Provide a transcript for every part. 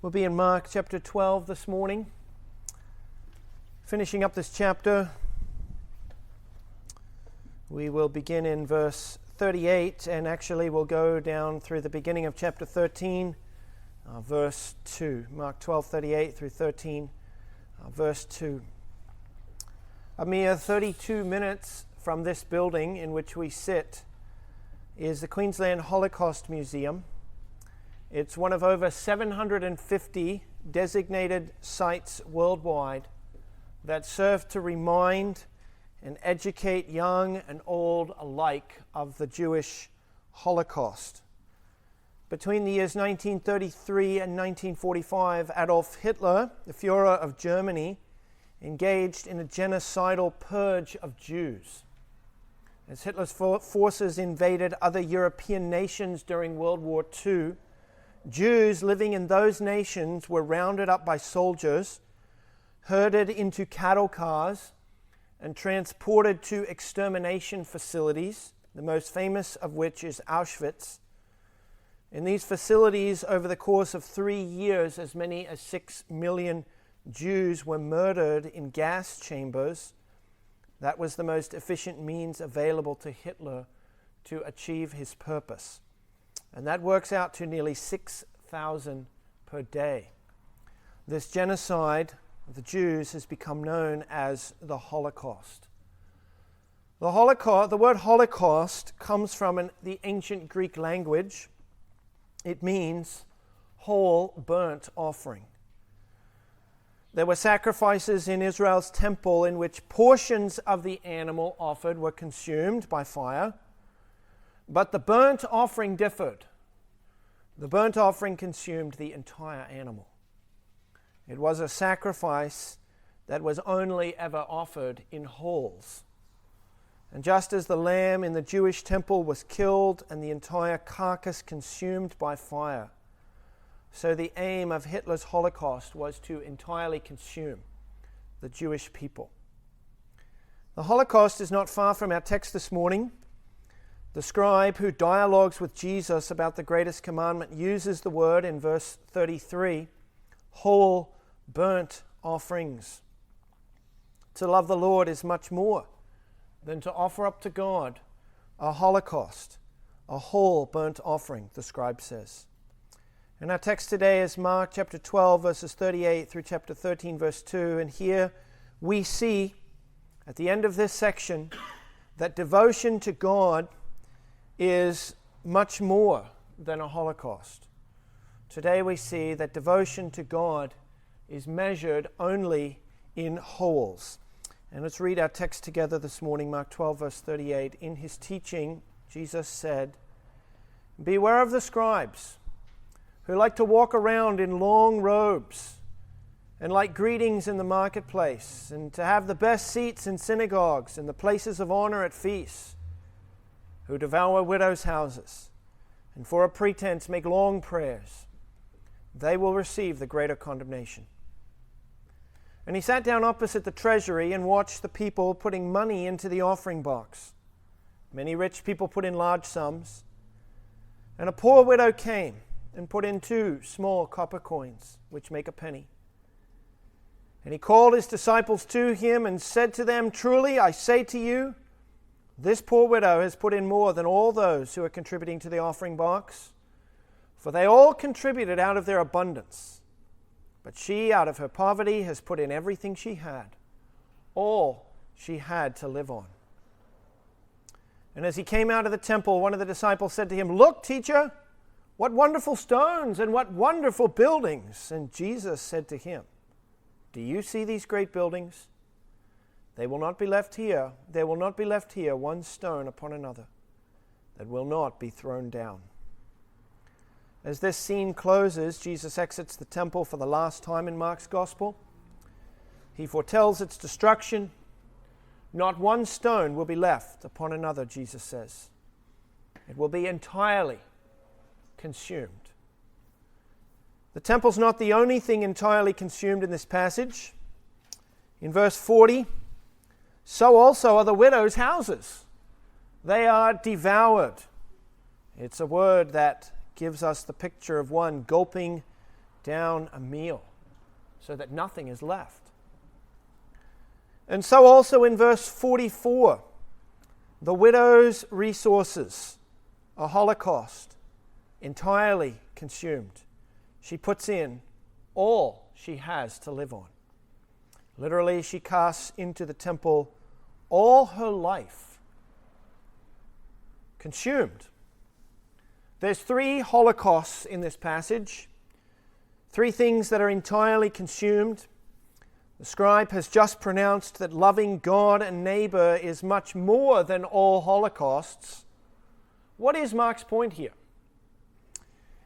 We'll be in Mark chapter 12 this morning. Finishing up this chapter, we will begin in verse 38, and actually we'll go down through the beginning of chapter 13, verse 2. Mark 12:38 through 13, verse 2. A mere 32 minutes from this building in which we sit is the Queensland Holocaust Museum. It's one of over 750 designated sites worldwide that serve to remind and educate young and old alike of the Jewish Holocaust. Between the years 1933 and 1945, Adolf Hitler, the Führer of Germany, engaged in a genocidal purge of Jews. As Hitler's forces invaded other European nations during World War II, Jews living in those nations were rounded up by soldiers, herded into cattle cars, and transported to extermination facilities, the most famous of which is Auschwitz. In these facilities, over the course of 3 years, as many as 6 million Jews were murdered in gas chambers. That was the most efficient means available to Hitler to achieve his purpose. And that works out to nearly 6,000 per day. This genocide of the Jews has become known as the Holocaust. The word Holocaust comes from the ancient Greek language. It means whole burnt offering. There were sacrifices in Israel's temple in which portions of the animal offered were consumed by fire. But the burnt offering differed. The burnt offering consumed the entire animal. It was a sacrifice that was only ever offered in wholes. And just as the lamb in the Jewish temple was killed and the entire carcass consumed by fire, so the aim of Hitler's Holocaust was to entirely consume the Jewish people. The Holocaust is not far from our text this morning. The scribe who dialogues with Jesus about the greatest commandment uses the word in verse 33, whole burnt offerings. To love the Lord is much more than to offer up to God a holocaust, a whole burnt offering, the scribe says. And our text today is Mark chapter 12, verses 38 through chapter 13, verse 2. And here we see at the end of this section that devotion to God is much more than a holocaust. Today we see that devotion to God is measured only in wholes. And let's read our text together this morning, Mark 12, verse 38. In his teaching, Jesus said, "Beware of the scribes, who like to walk around in long robes and like greetings in the marketplace, and to have the best seats in synagogues and the places of honor at feasts, who devour widows' houses, and for a pretense make long prayers. They will receive the greater condemnation." And he sat down opposite the treasury and watched the people putting money into the offering box. Many rich people put in large sums, and a poor widow came and put in 2 small copper coins, which make a penny. And he called his disciples to him and said to them, "Truly I say to you, this poor widow has put in more than all those who are contributing to the offering box, for they all contributed out of their abundance. But she, out of her poverty, has put in everything she had, all she had to live on." And as he came out of the temple, one of the disciples said to him, "Look, teacher, what wonderful stones and what wonderful buildings." And Jesus said to him, "Do you see these great buildings? There will not be left here one stone upon another that will not be thrown down." As this scene closes, Jesus exits the temple for the last time in Mark's gospel. He foretells its destruction. Not one stone will be left upon another, Jesus says. It will be entirely consumed. The temple's not the only thing entirely consumed in this passage. In verse 40, so also are the widows' houses. They are devoured. It's a word that gives us the picture of one gulping down a meal so that nothing is left. And so also in verse 44, the widow's resources, a holocaust, entirely consumed. She puts in all she has to live on. Literally, she casts into the temple all her life, consumed. There's 3 holocausts in this passage, 3 things that are entirely consumed. The scribe has just pronounced that loving God and neighbor is much more than all holocausts. What is Mark's point here?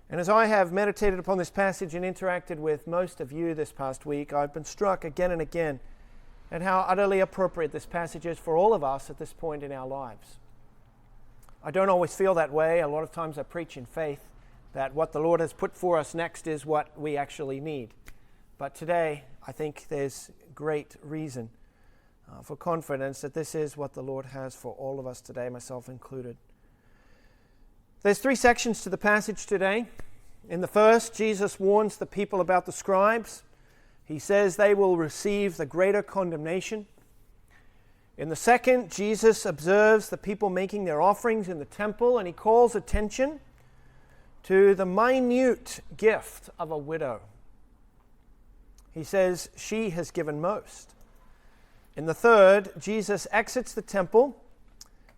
And as I have meditated upon this passage and interacted with most of you this past week, I've been struck again and again at how utterly appropriate this passage is for all of us at this point in our lives. I don't always feel that way. A lot of times I preach in faith that what the Lord has put for us next is what we actually need. But today, I think there's great reason for confidence that this is what the Lord has for all of us today, myself included. There's 3 sections to the passage today. In the first, Jesus warns the people about the scribes. He says they will receive the greater condemnation. In the second, Jesus observes the people making their offerings in the temple, and he calls attention to the minute gift of a widow. He says she has given most. In the third, Jesus exits the temple.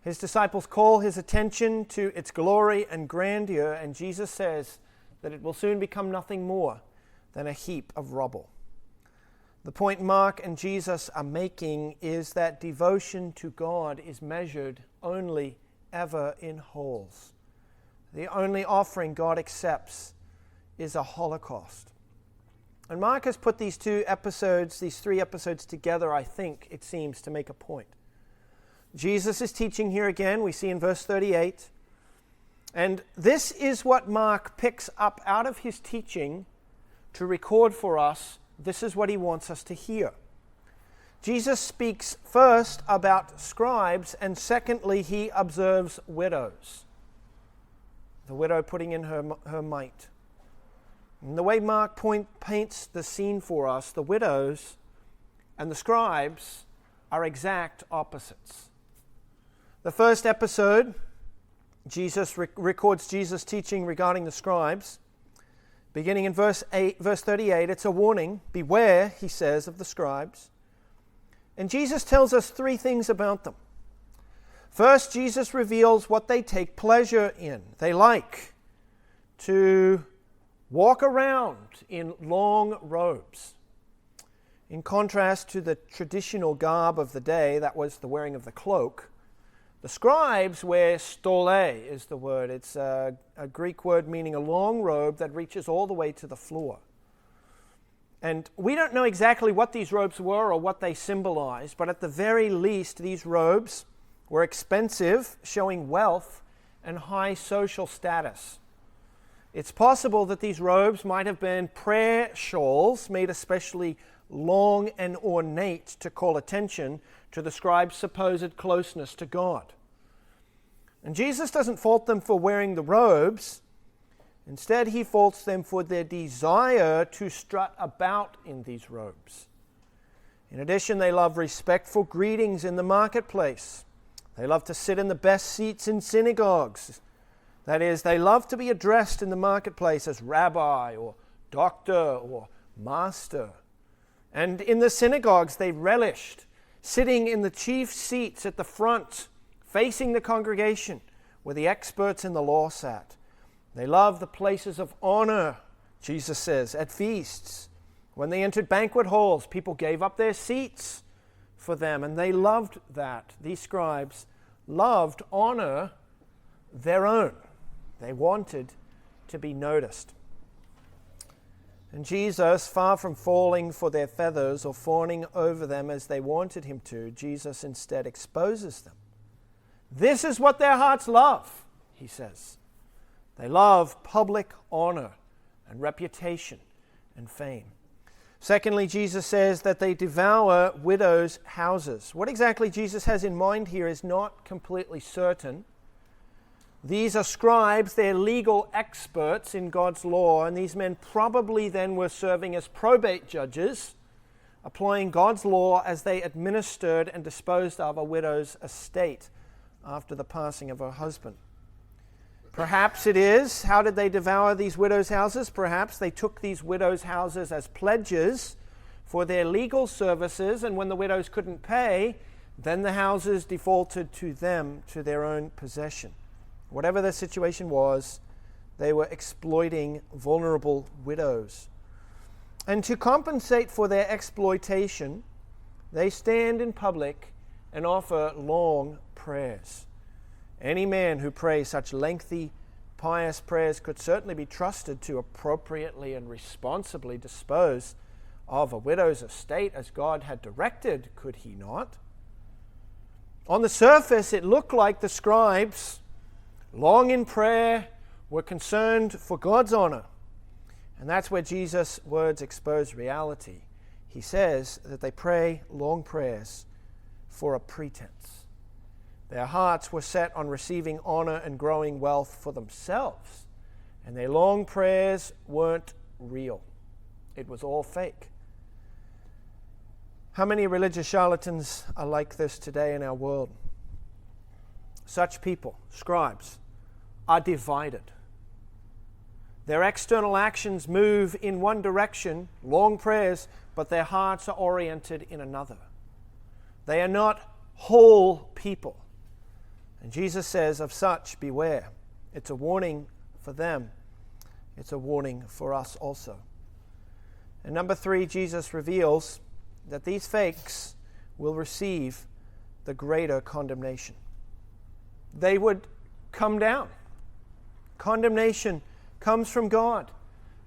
His disciples call his attention to its glory and grandeur, and Jesus says that it will soon become nothing more than a heap of rubble. The point Mark and Jesus are making is that devotion to God is measured only ever in wholes. The only offering God accepts is a holocaust. And Mark has put these 3 episodes together, I think, it seems, to make a point. Jesus is teaching here again, we see in verse 38. And this is what Mark picks up out of his teaching to record for us. This is what he wants us to hear. Jesus speaks first about scribes, and secondly, he observes widows. The widow putting in her mite. And the way Mark paints the scene for us, the widows and the scribes are exact opposites. The first episode, Jesus records Jesus' teaching regarding the scribes. Beginning in verse 38, it's a warning. Beware, he says, of the scribes. And Jesus tells us 3 things about them. First, Jesus reveals what they take pleasure in. They like to walk around in long robes. In contrast to the traditional garb of the day, that was the wearing of the cloak, the scribes wear stole is the word. It's a Greek word meaning a long robe that reaches all the way to the floor. And we don't know exactly what these robes were or what they symbolize, but at the very least, these robes were expensive, showing wealth and high social status. It's possible that these robes might have been prayer shawls made especially long and ornate to call attention to the scribe's supposed closeness to God. And Jesus doesn't fault them for wearing the robes. Instead, he faults them for their desire to strut about in these robes. In addition, they love respectful greetings in the marketplace. They love to sit in the best seats in synagogues. That is, they love to be addressed in the marketplace as rabbi or doctor or master. And in the synagogues, they relished sitting in the chief seats at the front, facing the congregation where the experts in the law sat. They loved the places of honor, Jesus says, at feasts. When they entered banquet halls, people gave up their seats for them, and they loved that. These scribes loved honor their own. They wanted to be noticed. And Jesus, far from falling for their feathers or fawning over them as they wanted him to, Jesus instead exposes them. This is what their hearts love, he says. They love public honor and reputation and fame. Secondly, Jesus says that they devour widows' houses. What exactly Jesus has in mind here is not completely certain. These are scribes, they're legal experts in God's law, and these men probably then were serving as probate judges, applying God's law as they administered and disposed of a widow's estate after the passing of her husband. Perhaps it is, how did they devour these widows' houses? Perhaps they took these widows' houses as pledges for their legal services, and when the widows couldn't pay, then the houses defaulted to them, to their own possession. Whatever the situation was, they were exploiting vulnerable widows. And to compensate for their exploitation, they stand in public and offer long prayers. Any man who prays such lengthy, pious prayers could certainly be trusted to appropriately and responsibly dispose of a widow's estate as God had directed, could he not? On the surface, it looked like the scribes, long in prayer, were concerned for God's honor. And that's where Jesus' words expose reality. He says that they pray long prayers for a pretense. Their hearts were set on receiving honor and growing wealth for themselves. And their long prayers weren't real. It was all fake. How many religious charlatans are like this today in our world? Such people, scribes, are divided. Their external actions move in one direction, long prayers, but their hearts are oriented in another. They are not whole people. And Jesus says, of such, beware. It's a warning for them. It's a warning for us also. And number 3, Jesus reveals that these fakes will receive the greater condemnation. They would come down. Condemnation comes from God,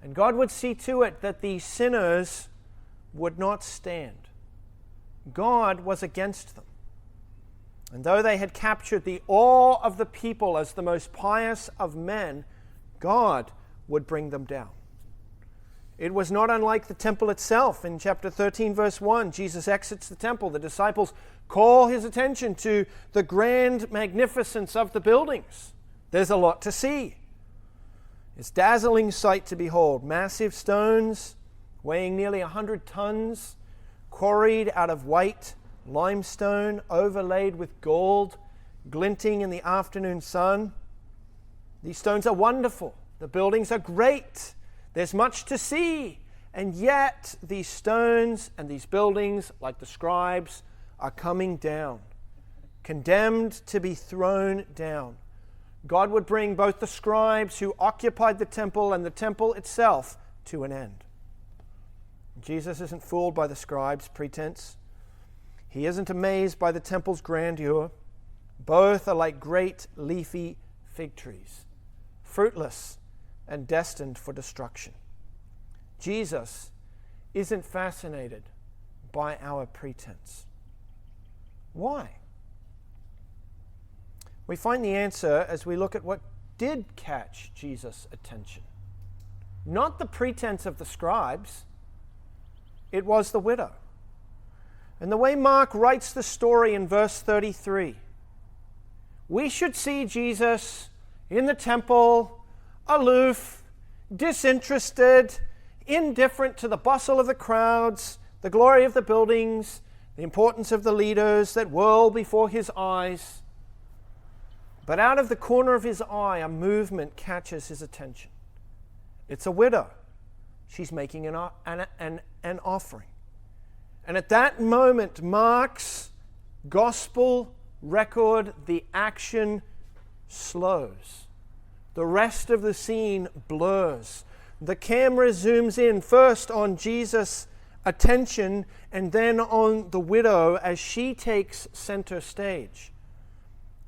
and God would see to it that the sinners would not stand. God was against them. And though they had captured the awe of the people as the most pious of men, God would bring them down. It was not unlike the temple itself. In chapter 13, verse 1, Jesus exits the temple. The disciples call his attention to the grand magnificence of the buildings. There's a lot to see. It's a dazzling sight to behold. Massive stones weighing nearly 100 tons, quarried out of white limestone, overlaid with gold, glinting in the afternoon sun. These stones are wonderful. The buildings are great. There's much to see. And yet, these stones and these buildings, like the scribes, are coming down, condemned to be thrown down. God would bring both the scribes who occupied the temple and the temple itself to an end. Jesus isn't fooled by the scribes' pretense. He isn't amazed by the temple's grandeur. Both are like great leafy fig trees, fruitless and destined for destruction. Jesus isn't fascinated by our pretense. Why? We find the answer as we look at what did catch Jesus' attention. Not the pretense of the scribes, it was the widow. And the way Mark writes the story in verse 33, we should see Jesus in the temple, aloof, disinterested, indifferent to the bustle of the crowds, the glory of the buildings, the importance of the leaders that whirl before his eyes. But out of the corner of his eye, a movement catches his attention. It's a widow. She's making an offering. And at that moment, Mark's gospel record, the action slows. The rest of the scene blurs. The camera zooms in first on Jesus' attention and then on the widow as she takes center stage.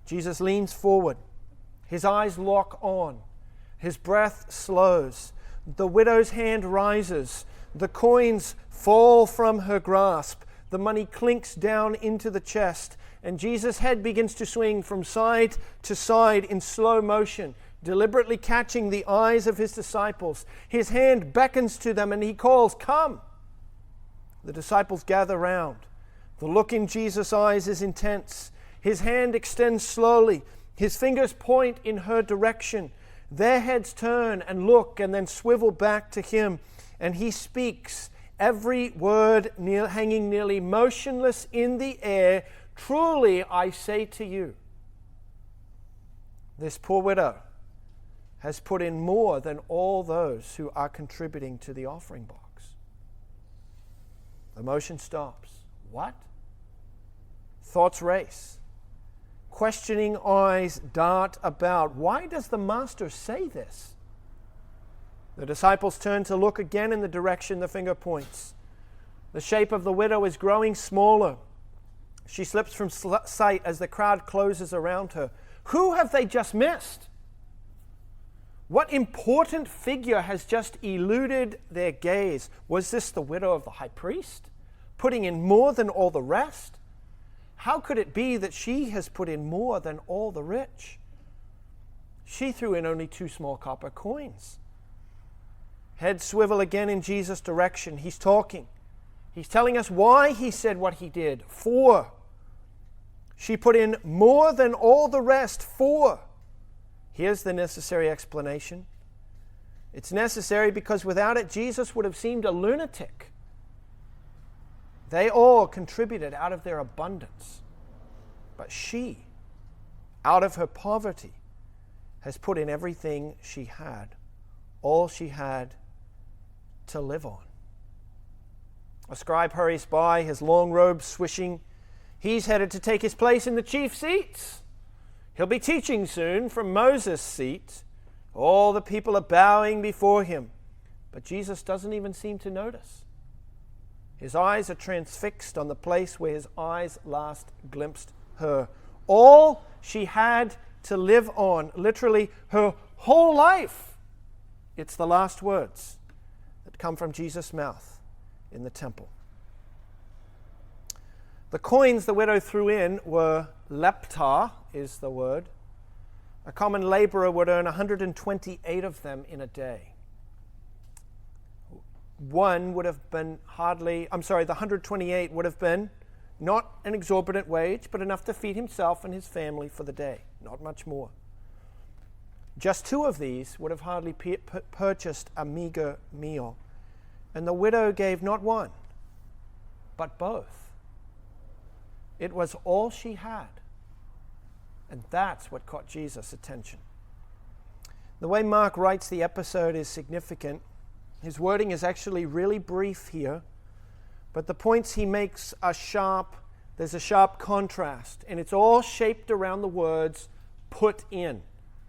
Jesus leans forward. His eyes lock on. His breath slows. The widow's hand rises. The coins fall from her grasp. The money clinks down into the chest. And Jesus' head begins to swing from side to side in slow motion, deliberately catching the eyes of his disciples. His hand beckons to them and he calls, "Come!" The disciples gather round. The look in Jesus' eyes is intense. His hand extends slowly. His fingers point in her direction. Their heads turn and look and then swivel back to him. And he speaks, every word hanging nearly motionless in the air. Truly, I say to you, this poor widow has put in more than all those who are contributing to the offering box. The motion stops. What? Thoughts race. Questioning eyes dart about. Why does the master say this? The disciples turn to look again in the direction the finger points. The shape of the widow is growing smaller. She slips from sight as the crowd closes around her. Who have they just missed? What important figure has just eluded their gaze? Was this the widow of the high priest, putting in more than all the rest? How could it be that she has put in more than all the rich? She threw in only 2 small copper coins. Heads swivel again in Jesus' direction. He's talking. He's telling us why he said what he did. 4. She put in more than all the rest. 4. Here's the necessary explanation. It's necessary because without it, Jesus would have seemed a lunatic. They all contributed out of their abundance. But she, out of her poverty, has put in everything she had, all she had to live on. A scribe hurries by, his long robe swishing. He's headed to take his place in the chief seats. He'll be teaching soon from Moses' seat. All the people are bowing before him, but Jesus doesn't even seem to notice. His eyes are transfixed on the place where his eyes last glimpsed her. All she had to live on, literally her whole life. It's the last words that come from Jesus' mouth in the temple. The coins the widow threw in were lepta, is the word. A common laborer would earn 128 of them in a day. The 128 would have been not an exorbitant wage, but enough to feed himself and his family for the day, not much more. Just 2 of these would have hardly purchased a meager meal. And the widow gave not 1, but both. It was all she had. And that's what caught Jesus' attention. The way Mark writes the episode is significant. His wording is actually really brief here, but the points he makes are sharp. There's a sharp contrast, and it's all shaped around the words put in.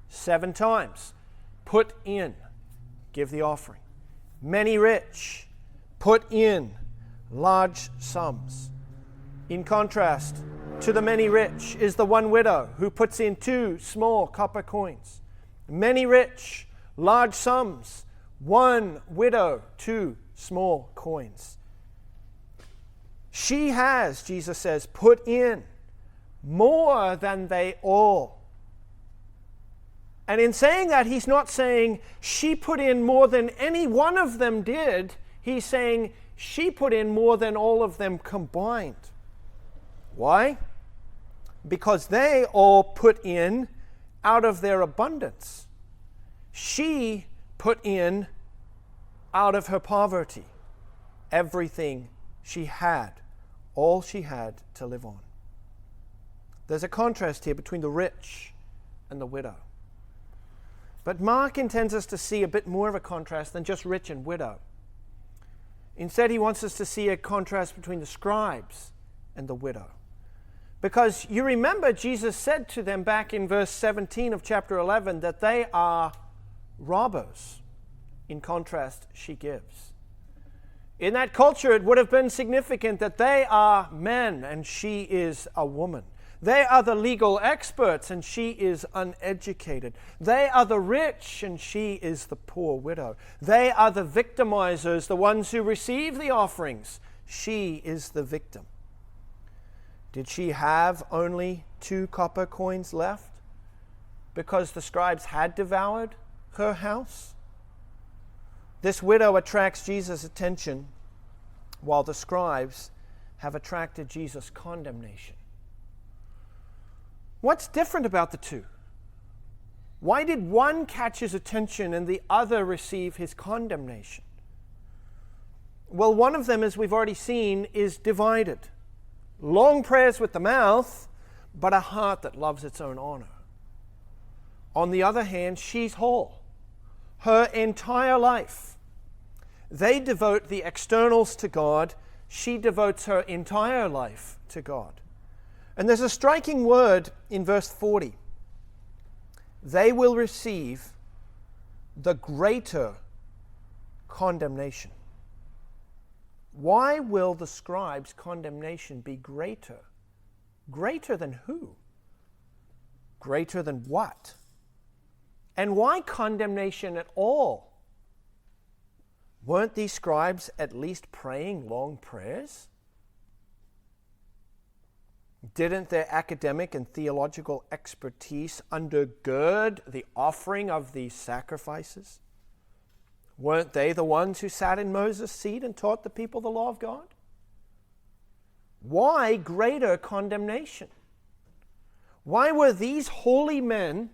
7 times. Put in. Give the offering. Many rich. Put in large sums. In contrast to the many rich is the one widow who puts in 2 small copper coins. Many rich, large sums. One widow, 2 small coins. She has, Jesus says, put in more than they all. And in saying that, he's not saying she put in more than any one of them did. He's saying she put in more than all of them combined. Why? Because they all put in out of their abundance. She put in out of her poverty everything she had, all she had to live on. There's a contrast here between the rich and the widow. But Mark intends us to see a bit more of a contrast than just rich and widow. Instead, he wants us to see a contrast between the scribes and the widow. Because you remember Jesus said to them back in verse 17 of chapter 11 that they are robbers. In contrast, she gives. In that culture, it would have been significant that they are men and she is a woman. They are the legal experts and she is uneducated. They are the rich and she is the poor widow. They are the victimizers, the ones who receive the offerings. She is the victim. Did she have only 2 copper coins left because the scribes had devoured her house? This widow attracts Jesus' attention while the scribes have attracted Jesus' condemnation. What's different about the 2? Why did one catch his attention and the other receive his condemnation? Well, one of them, as we've already seen, is divided. Long prayers with the mouth, but a heart that loves its own honor. On the other hand, she's whole. Her entire life. They devote the externals to God. She devotes her entire life to God. And there's a striking word in verse 40. They will receive the greater condemnation. Why will the scribes' condemnation be greater? Greater than who? Greater than what? And why condemnation at all? Weren't these scribes at least praying long prayers? Didn't their academic and theological expertise undergird the offering of these sacrifices? Weren't they the ones who sat in Moses' seat and taught the people the law of God? Why greater condemnation? Why were these holy men,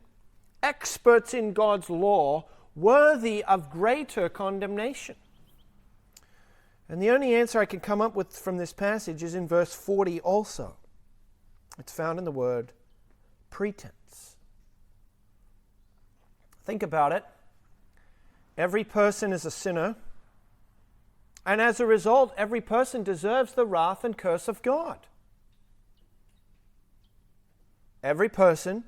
experts in God's law, worthy of greater condemnation? And the only answer I can come up with from this passage is in verse 40 also. It's found in the word pretense. Think about it. Every person is a sinner, and as a result, every person deserves the wrath and curse of God. Every person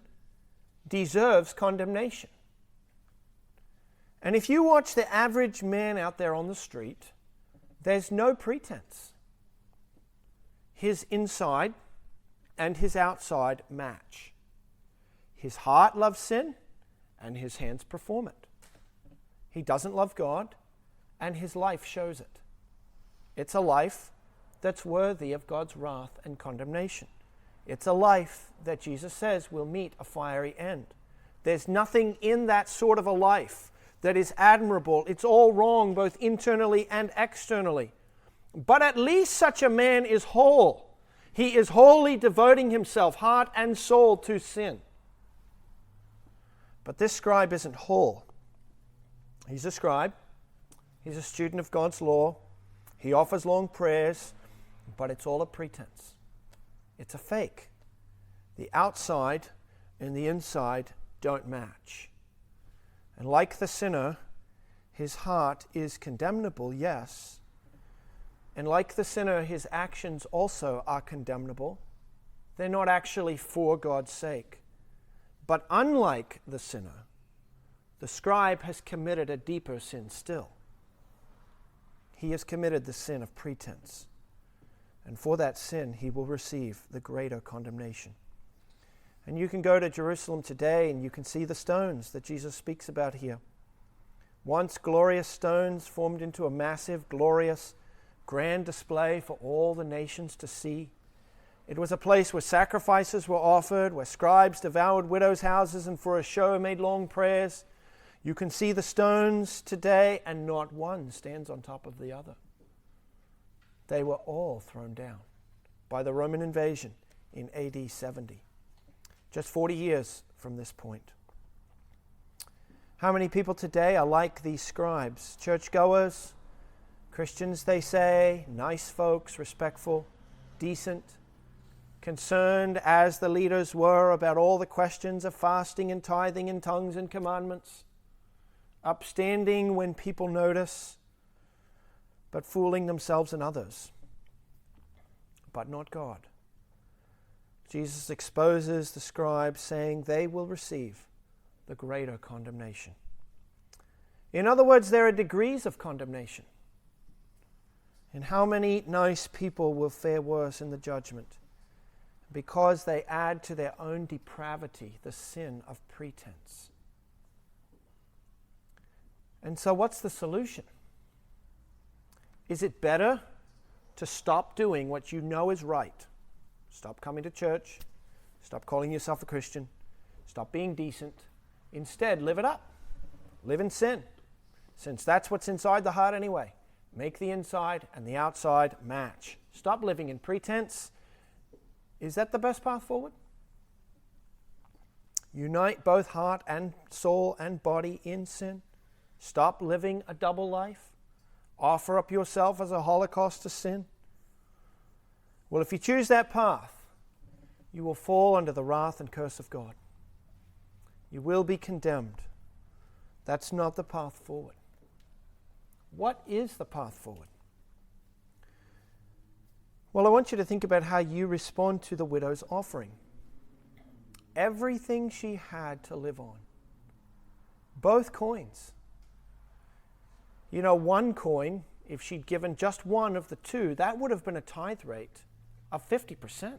deserves condemnation. And if you watch the average man out there on the street, there's no pretense. His inside and his outside match. His heart loves sin, and his hands perform it. He doesn't love God, and his life shows it. It's a life that's worthy of God's wrath and condemnation. It's a life that Jesus says will meet a fiery end. There's nothing in that sort of a life that is admirable. It's all wrong, both internally and externally. But at least such a man is whole. He is wholly devoting himself, heart and soul, to sin. But this scribe isn't whole. He's a scribe. He's a student of God's law. He offers long prayers, but it's all a pretense. It's a fake. The outside and the inside don't match. And like the sinner, his heart is condemnable, yes. And like the sinner, his actions also are condemnable. They're not actually for God's sake. But unlike the sinner, the scribe has committed a deeper sin still. He has committed the sin of pretense. And for that sin, he will receive the greater condemnation. And you can go to Jerusalem today and you can see the stones that Jesus speaks about here. Once glorious stones formed into a massive, glorious, grand display for all the nations to see. It was a place where sacrifices were offered, where scribes devoured widows' houses and for a show made long prayers. You can see the stones today, and not one stands on top of the other. They were all thrown down by the Roman invasion in AD 70, just 40 years from this point. How many people today are like these scribes? Churchgoers, Christians, they say, nice folks, respectful, decent, concerned as the leaders were about all the questions of fasting and tithing and tongues and commandments, upstanding when people notice, but fooling themselves and others, but not God. Jesus exposes the scribes, saying they will receive the greater condemnation. In other words, there are degrees of condemnation. And how many nice people will fare worse in the judgment because they add to their own depravity the sin of pretense. And so what's the solution? Is it better to stop doing what you know is right? Stop coming to church. Stop calling yourself a Christian. Stop being decent. Instead, live it up. Live in sin, since that's what's inside the heart anyway. Make the inside and the outside match. Stop living in pretense. Is that the best path forward? Unite both heart and soul and body in sin. Stop living a double life. Offer up yourself as a holocaust to sin. Well, if you choose that path, you will fall under the wrath and curse of God. You will be condemned. That's not the path forward. What is the path forward? Well, I want you to think about how you respond to the widow's offering. Everything she had to live on. Both coins. You know, one coin, if she'd given just one of the two, that would have been a tithe rate of 50%.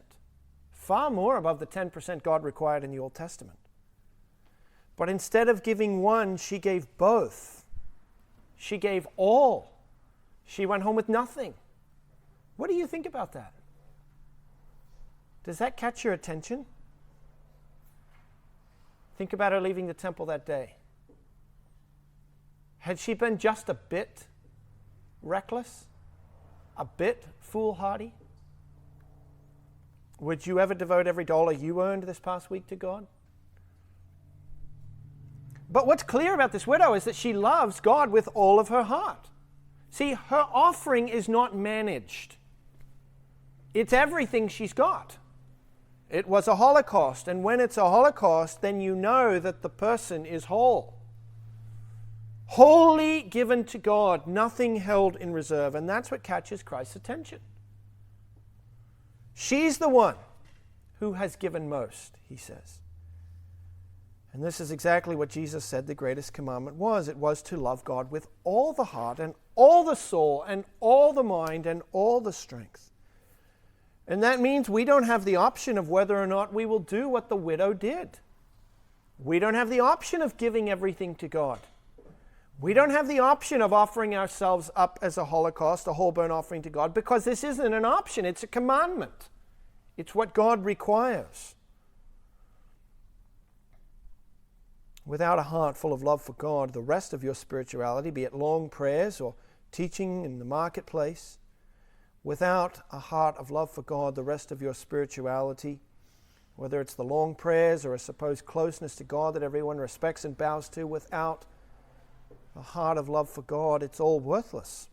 Far more above the 10% God required in the Old Testament. But instead of giving one, she gave both. She gave all. She went home with nothing. What do you think about that? Does that catch your attention? Think about her leaving the temple that day. Had she been just a bit reckless? A bit foolhardy? Would you ever devote every dollar you earned this past week to God? But what's clear about this widow is that she loves God with all of her heart. See, her offering is not managed. It's everything she's got. It was a holocaust, and when it's a holocaust, then you know that the person is whole. Wholly given to God, nothing held in reserve, and that's what catches Christ's attention. She's the one who has given most, he says. And this is exactly what Jesus said the greatest commandment was. It was to love God with all the heart and all the soul and all the mind and all the strength. And that means we don't have the option of whether or not we will do what the widow did. We don't have the option of giving everything to God. We don't have the option of offering ourselves up as a holocaust, a whole burnt offering to God, because this isn't an option, it's a commandment. It's what God requires. Without a heart full of love for God, the rest of your spirituality, be it long prayers or teaching in the marketplace, without a heart of love for God, the rest of your spirituality, whether it's the long prayers or a supposed closeness to God that everyone respects and bows to, without a heart of love for God, it's all worthless.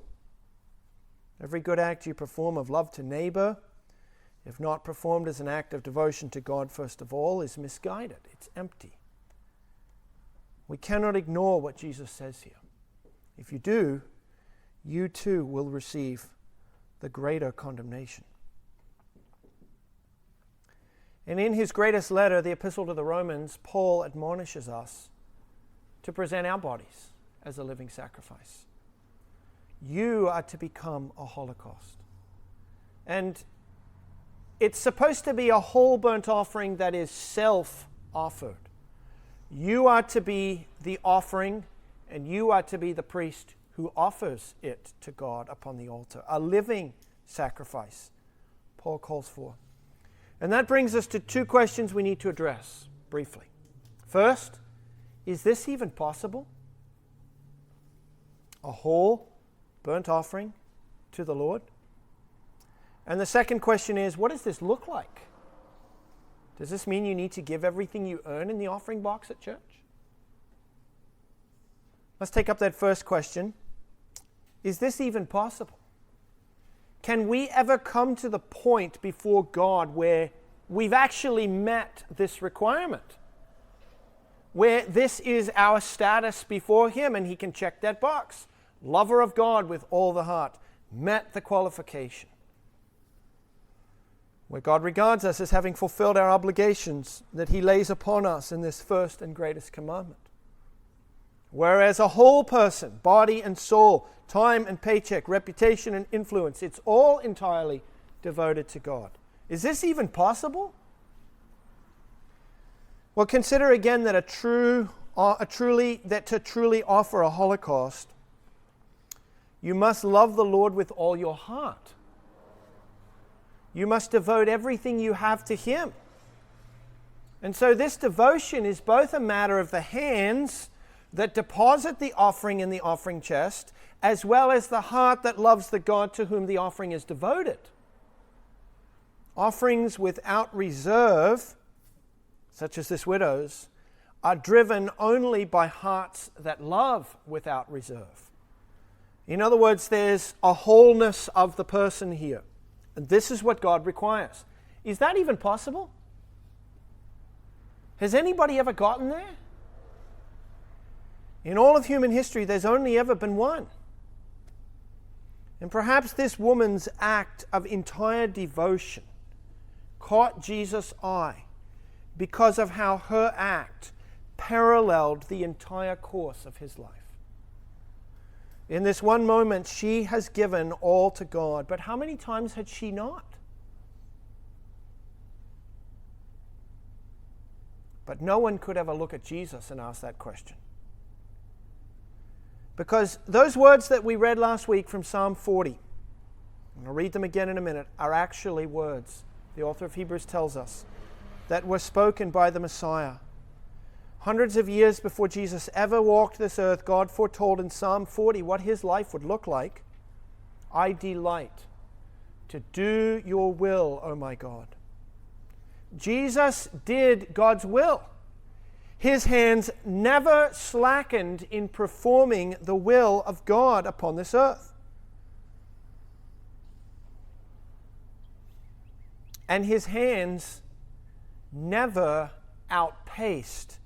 Every good act you perform of love to neighbor, if not performed as an act of devotion to God first of all, is misguided. It's empty. We cannot ignore what Jesus says here. If you do, you too will receive the greater condemnation. And in his greatest letter, the Epistle to the Romans, Paul admonishes us to present our bodies as a living sacrifice. You are to become a holocaust. And it's supposed to be a whole burnt offering that is self-offered. You are to be the offering, and you are to be the priest who offers it to God upon the altar. A living sacrifice, Paul calls for. And that brings us to two questions we need to address briefly. First, is this even possible? A whole burnt offering to the Lord? And the second question is, what does this look like? Does this mean you need to give everything you earn in the offering box at church? Let's take up that first question. Is this even possible? Can we ever come to the point before God where we've actually met this requirement? Where this is our status before Him and He can check that box. Lover of God with all the heart. Met the qualification. Where God regards us as having fulfilled our obligations that He lays upon us in this first and greatest commandment. Whereas a whole person, body and soul, time and paycheck, reputation and influence, it's all entirely devoted to God. Is this even possible? Well, consider again that to truly offer a holocaust, you must love the Lord with all your heart. You must devote everything you have to Him. And so this devotion is both a matter of the hands that deposit the offering in the offering chest, as well as the heart that loves the God to whom the offering is devoted. Offerings without reserve, such as this widow's, are driven only by hearts that love without reserve. In other words, there's a wholeness of the person here. And this is what God requires. Is that even possible? Has anybody ever gotten there? In all of human history, there's only ever been one. And perhaps this woman's act of entire devotion caught Jesus' eye because of how her act paralleled the entire course of his life. In this one moment, she has given all to God, but how many times had she not? But no one could ever look at Jesus and ask that question. Because those words that we read last week from Psalm 40, and I'll read them again in a minute, are actually words, the author of Hebrews tells us, that were spoken by the Messiah. Hundreds of years before Jesus ever walked this earth, God foretold in Psalm 40 what his life would look like. I delight to do your will, O my God. Jesus did God's will. His hands never slackened in performing the will of God upon this earth. And his hands never outpaced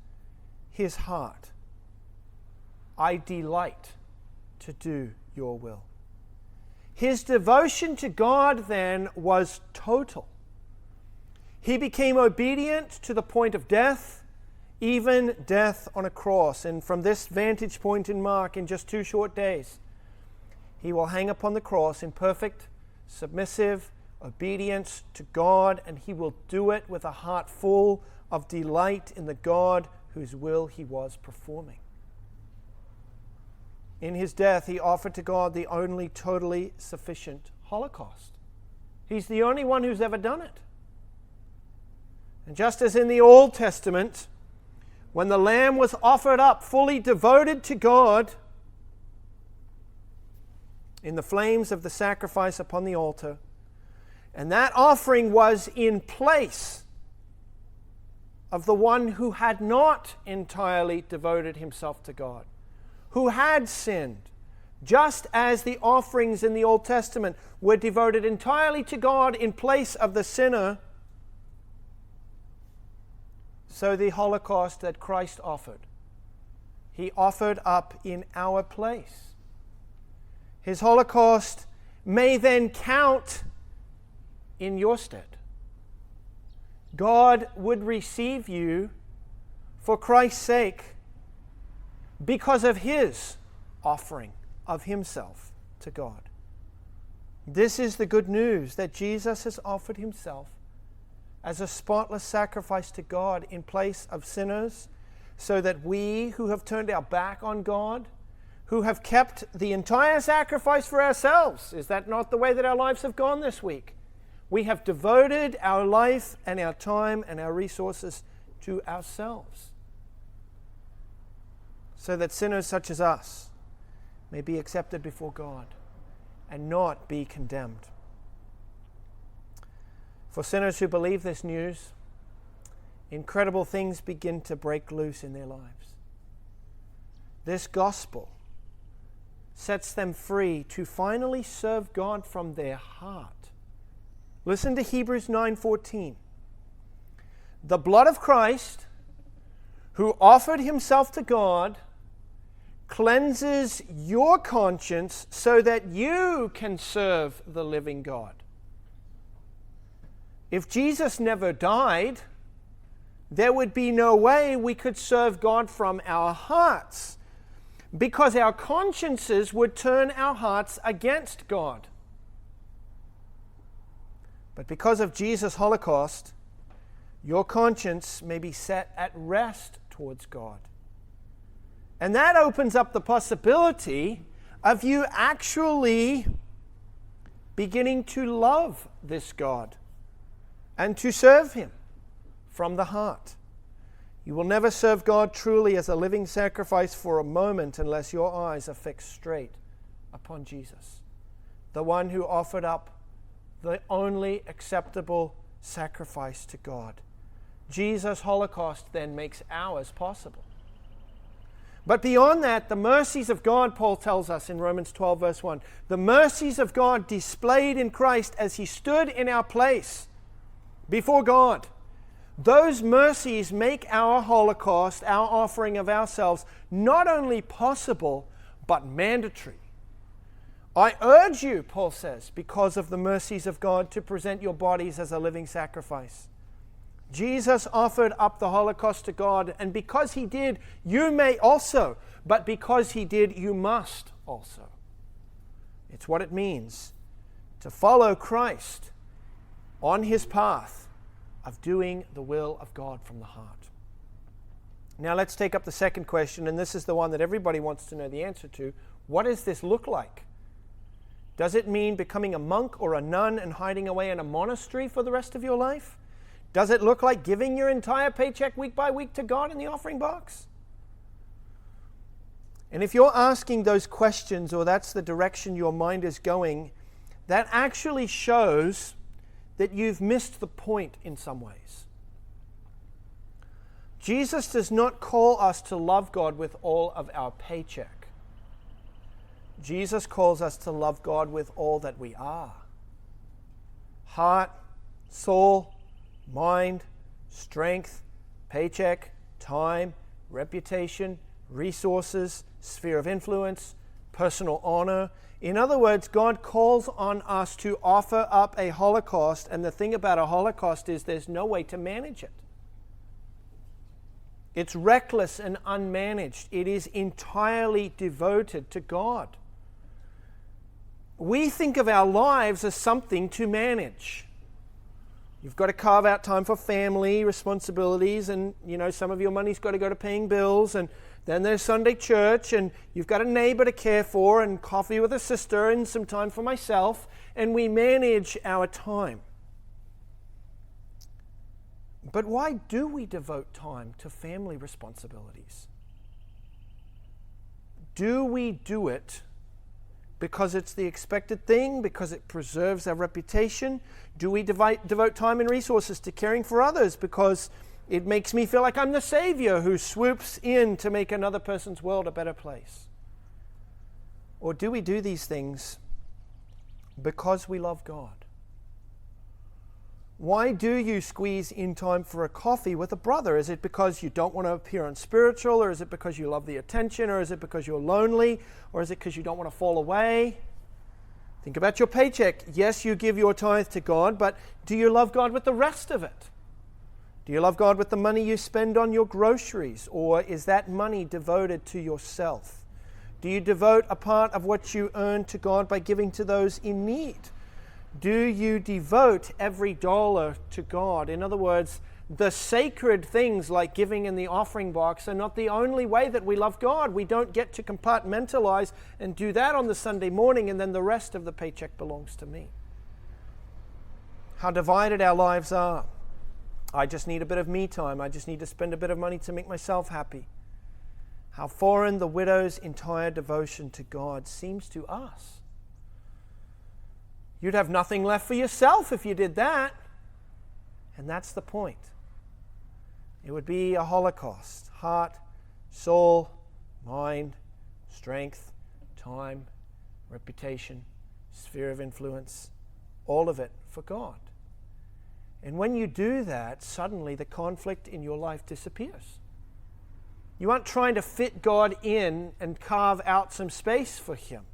his heart. I delight to do your will. His devotion to God then was total. He became obedient to the point of death, even death on a cross. And from this vantage point in Mark, in just 2 short days, he will hang upon the cross in perfect, submissive obedience to God, and he will do it with a heart full of delight in the God whose will he was performing. In his death, he offered to God the only totally sufficient holocaust. He's the only one who's ever done it. And just as in the Old Testament, when the lamb was offered up fully devoted to God in the flames of the sacrifice upon the altar, and that offering was in place of the one who had not entirely devoted himself to God, who had sinned, just as the offerings in the Old Testament were devoted entirely to God in place of the sinner, so the Holocaust that Christ offered, he offered up in our place. His Holocaust may then count in your stead. God would receive you for Christ's sake because of his offering of himself to God. This is the good news, that Jesus has offered himself as a spotless sacrifice to God in place of sinners, so that we who have turned our back on God, who have kept the entire sacrifice for ourselves, is that not the way that our lives have gone this week? We have devoted our life and our time and our resources to ourselves, so that sinners such as us may be accepted before God and not be condemned. For sinners who believe this news, incredible things begin to break loose in their lives. This gospel sets them free to finally serve God from their heart. Listen to Hebrews 9:14. The blood of Christ, who offered himself to God, cleanses your conscience so that you can serve the living God. If Jesus never died, there would be no way we could serve God from our hearts, because our consciences would turn our hearts against God. But because of Jesus' Holocaust, your conscience may be set at rest towards God. And that opens up the possibility of you actually beginning to love this God and to serve him from the heart. You will never serve God truly as a living sacrifice for a moment unless your eyes are fixed straight upon Jesus, the one who offered up the only acceptable sacrifice to God, Jesus' Holocaust then makes ours possible. But beyond that, the mercies of God, Paul tells us in Romans 12, verse 1, the mercies of God displayed in Christ as he stood in our place before God. Those mercies make our Holocaust, our offering of ourselves, not only possible, but mandatory. I urge you, Paul says, because of the mercies of God, to present your bodies as a living sacrifice. Jesus offered up the Holocaust to God, and because he did, you may also. But because he did, you must also. It's what it means to follow Christ on his path of doing the will of God from the heart. Now let's take up the second question, and this is the one that everybody wants to know the answer to. What does this look like? Does it mean becoming a monk or a nun and hiding away in a monastery for the rest of your life? Does it look like giving your entire paycheck week by week to God in the offering box? And if you're asking those questions, or that's the direction your mind is going, that actually shows that you've missed the point in some ways. Jesus does not call us to love God with all of our paycheck. Jesus calls us to love God with all that we are. Heart, soul, mind, strength, paycheck, time, reputation, resources, sphere of influence, personal honor. In other words, God calls on us to offer up a Holocaust, and the thing about a Holocaust is there's no way to manage it. It's reckless and unmanaged. It is entirely devoted to God. We think of our lives as something to manage. You've got to carve out time for family responsibilities, and some of your money's got to go to paying bills, and then there's Sunday church, and you've got a neighbor to care for, and coffee with a sister, and some time for myself, and we manage our time. But why do we devote time to family responsibilities? Do we do it because it's the expected thing, because it preserves our reputation? Do we devote time and resources to caring for others because it makes me feel like I'm the savior who swoops in to make another person's world a better place? Or do we do these things because we love God? Why do you squeeze in time for a coffee with a brother? Is it because you don't want to appear unspiritual, or is it because you love the attention, or is it because you're lonely, or is it because you don't want to fall away? Think about your paycheck. Yes, you give your tithe to God, but do you love God with the rest of it? Do you love God with the money you spend on your groceries, or is that money devoted to yourself? Do you devote a part of what you earn to God by giving to those in need? Do you devote every dollar to God? In other words, the sacred things like giving in the offering box are not the only way that we love God. We don't get to compartmentalize and do that on the Sunday morning, and then the rest of the paycheck belongs to me. How divided our lives are. I just need a bit of me time. I just need to spend a bit of money to make myself happy. How foreign the widow's entire devotion to God seems to us. You'd have nothing left for yourself if you did that. And that's the point. It would be a Holocaust. Heart, soul, mind, strength, time, reputation, sphere of influence, all of it for God. And when you do that, suddenly the conflict in your life disappears. You aren't trying to fit God in and carve out some space for Him.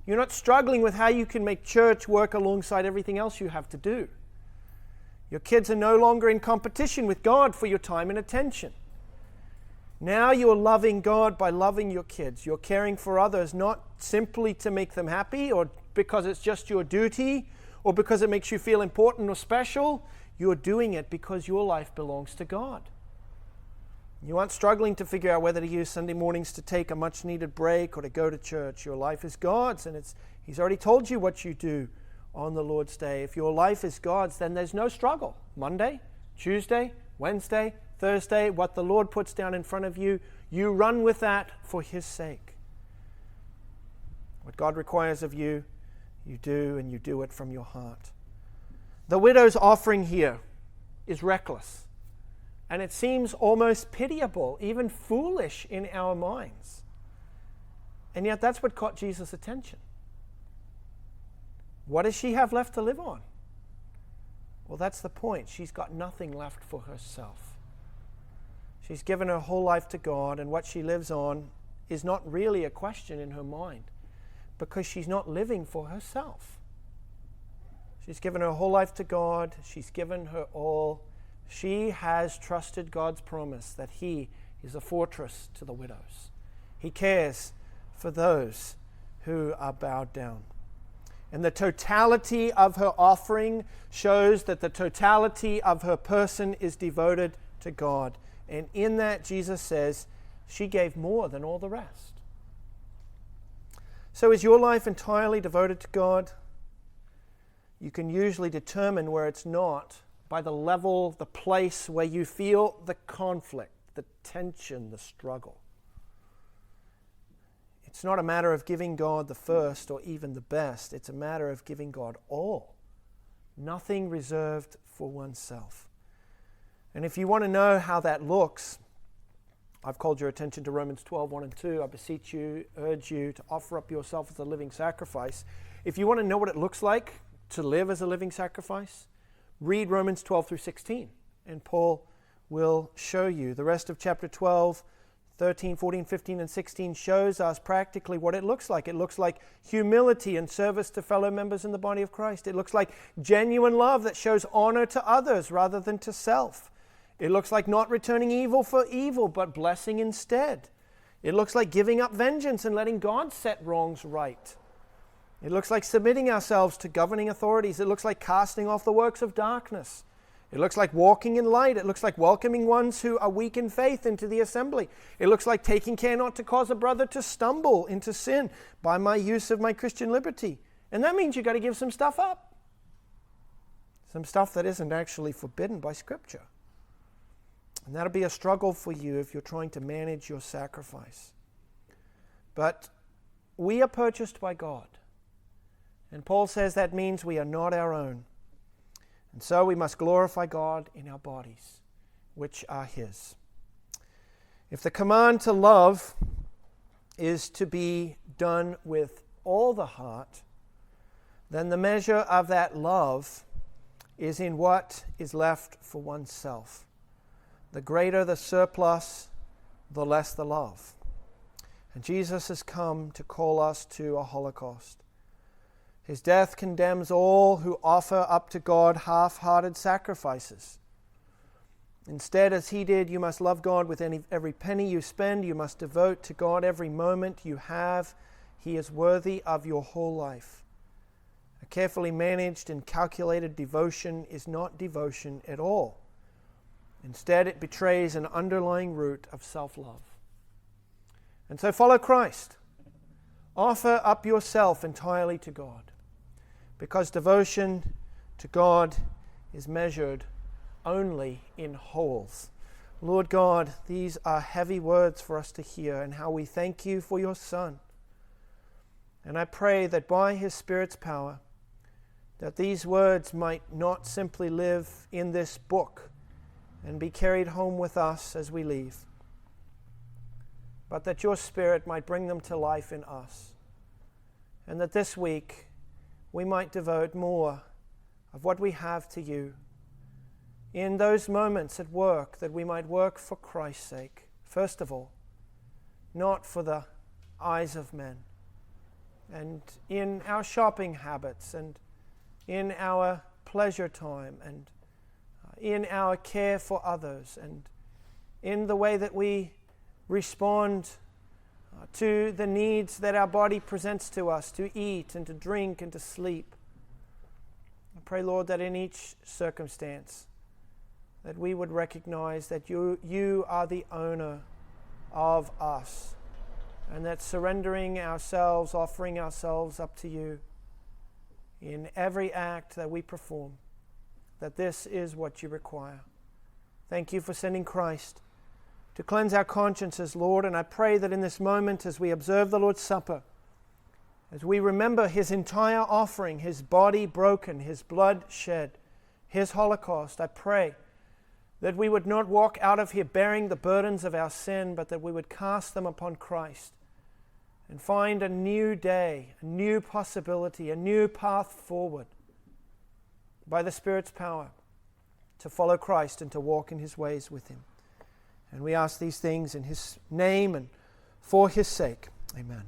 You're not struggling with how you can make church work alongside everything else you have to do. Your kids are no longer in competition with God for your time and attention. Now you're loving God by loving your kids. You're caring for others, not simply to make them happy or because it's just your duty or because it makes you feel important or special. You're doing it because your life belongs to God. You aren't struggling to figure out whether to use Sunday mornings to take a much-needed break or to go to church. Your life is God's, and He's already told you what you do on the Lord's Day. If your life is God's, then there's no struggle. Monday, Tuesday, Wednesday, Thursday, what the Lord puts down in front of you, you run with that for His sake. What God requires of you, you do, and you do it from your heart. The widow's offering here is reckless. And it seems almost pitiable, even foolish in our minds. And yet that's what caught Jesus' attention. What does she have left to live on? Well, that's the point. She's got nothing left for herself. She's given her whole life to God, and what she lives on is not really a question in her mind, because she's not living for herself. She's given her whole life to God. She's given her all. She has trusted God's promise that He is a fortress to the widows. He cares for those who are bowed down. And the totality of her offering shows that the totality of her person is devoted to God. And in that, Jesus says, she gave more than all the rest. So is your life entirely devoted to God? You can usually determine where it's not by the level, the place where you feel the conflict, the tension, the struggle. It's not a matter of giving God the first or even the best. It's a matter of giving God all. Nothing reserved for oneself. And if you want to know how that looks, I've called your attention to Romans 12, 1 and 2. I beseech you, urge you to offer up yourself as a living sacrifice. If you want to know what it looks like to live as a living sacrifice, read Romans 12 through 16, and Paul will show you. The rest of chapter 12, 13, 14, 15, and 16 shows us practically what it looks like. It looks like humility and service to fellow members in the body of Christ. It looks like genuine love that shows honor to others rather than to self. It looks like not returning evil for evil, but blessing instead. It looks like giving up vengeance and letting God set wrongs right. It looks like submitting ourselves to governing authorities. It looks like casting off the works of darkness. It looks like walking in light. It looks like welcoming ones who are weak in faith into the assembly. It looks like taking care not to cause a brother to stumble into sin by my use of my Christian liberty. And that means you've got to give some stuff up. Some stuff that isn't actually forbidden by Scripture. And that'll be a struggle for you if you're trying to manage your sacrifice. But we are purchased by God. And Paul says that means we are not our own. And so we must glorify God in our bodies, which are His. If the command to love is to be done with all the heart, then the measure of that love is in what is left for oneself. The greater the surplus, the less the love. And Jesus has come to call us to a holocaust. His death condemns all who offer up to God half-hearted sacrifices. Instead, as He did, you must love God with every penny you spend. You must devote to God every moment you have. He is worthy of your whole life. A carefully managed and calculated devotion is not devotion at all. Instead, it betrays an underlying root of self-love. And so follow Christ. Offer up yourself entirely to God, because devotion to God is measured only in wholes. Lord God, these are heavy words for us to hear, and how we thank You for Your Son. And I pray that by His Spirit's power, that these words might not simply live in this book and be carried home with us as we leave, but that Your Spirit might bring them to life in us, and that this week we might devote more of what we have to You. In those moments at work, that we might work for Christ's sake, first of all, not for the eyes of men. And in our shopping habits, and in our pleasure time, and in our care for others, and in the way that we respond to the needs that our body presents to us, to eat and to drink and to sleep. I pray, Lord, that in each circumstance, that we would recognize that you are the owner of us, and that surrendering ourselves, offering ourselves up to You in every act that we perform, that this is what You require. Thank You for sending Christ to cleanse our consciences, Lord, and I pray that in this moment, as we observe the Lord's Supper, as we remember His entire offering, His body broken, His blood shed, His Holocaust, I pray that we would not walk out of here bearing the burdens of our sin, but that we would cast them upon Christ and find a new day, a new possibility, a new path forward by the Spirit's power to follow Christ and to walk in His ways with Him. And we ask these things in His name and for His sake. Amen.